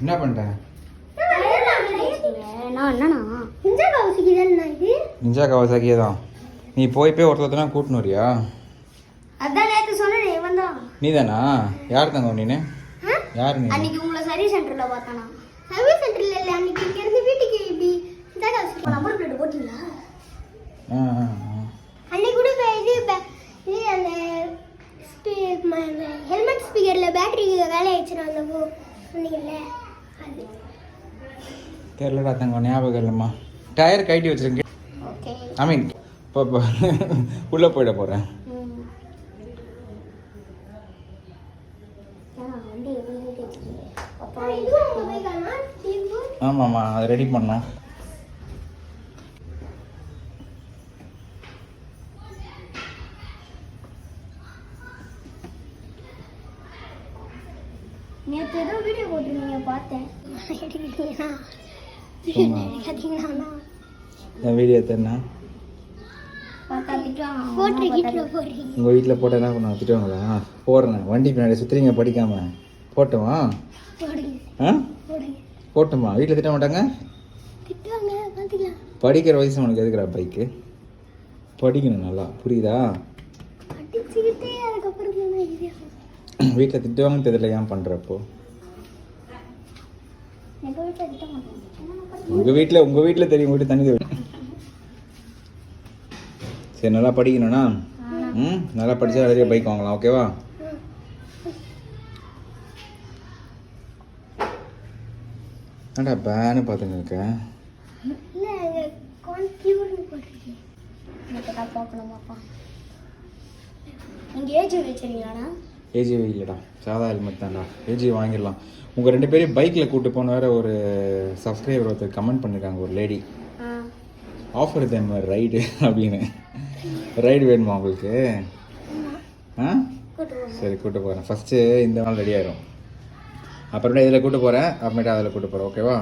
என்ன பண்ணிட்டேன்? Ninja Kawasaki தான். நீ போய் ஒருத்தர் கூட்டினு வரியா? நீ தானா? யார் தங்க நீனு? யார் நீ? அன்னைக்கு உங்களை சர்வீஸ் சென்டர்ல பார்த்தானா? சர்வீஸ் சென்டர்ல இல்ல, அன்னைக்கு இங்க இருந்து வீட்டுக்கு இப்படி நிஞ்சா கவாசாக்கி நம்பர் பிளேட் போட்டீங்களா? அன்னைக்கு கூட இது அந்த ஹெல்மெட் ஸ்பீக்கர்ல பேட்டரி வேலை ஆயிடுச்சுனா அந்த சொன்னீங்கல்ல அது தெரியலடா தங்க, ஞாபகம் இல்லைம்மா. டயர் கட்டி வச்சிருக்கேன். ஓகே, ஐ மீன் இப்போ உள்ளே போயிட போகிறேன். ஆமாம்மா, அதை ரெடி பண்ணோம். நேற்று ஏதோ வீடியோ போட்டிருந்தீங்க பார்த்தேன். என் வீடியோ தெரினா உங்கள் வீட்டில் போட்டால் என்ன பண்ணுவோம்? திட்டுவாங்களா? போடுறேன். வண்டி பின்னாடி சுற்றுறீங்க படிக்காம. போட்டுமா? போட்டுமா? வீட்டில் திட்ட மாட்டாங்க? படிக்கிற வயசு உனக்கு எதுக்குறா பைக்கு? படிக்கணும் நல்லா, புரியுதா? வீட்டில் திட்டுவாங்கன்னு தெரியல, ஏன் பண்ணுறப்போ? உங்கள் வீட்டில் தெரியும், வீட்டு தண்ணி தேவை. சரி, நல்லா படிக்கணும்னா நல்லா படித்தா நிறைய பைக் வாங்கலாம். ஓகேவா? ஏன்டா பேனு பார்த்துங்க இருக்க? ஏஜி இல்லைடா, சாதா ஹெல்மெட் தான்டா. ஏஜி வாங்கிடலாம். உங்கள் 2 பேரையும் பைக்கில் கூப்பிட்டு போன வேறு ஒரு சப்ஸ்கிரைபர் ஒருத்தர் கமெண்ட் பண்ணியிருக்காங்க, ஒரு லேடி. ஆஃபர் டைம் ரைடு அப்படின்னு. ரைடு வேணுமா உங்களுக்கு? சரி, கூப்பிட்டு போகிறேன். ஃபஸ்ட்டு இந்த நாள் ரெடி ஆயிரும். அப்புறமேட்டு இதில் கூப்பிட்டு போகிறேன், அப்புறமேட்டு அதில் கூப்பிட்டு போகிறேன். ஓகேவா?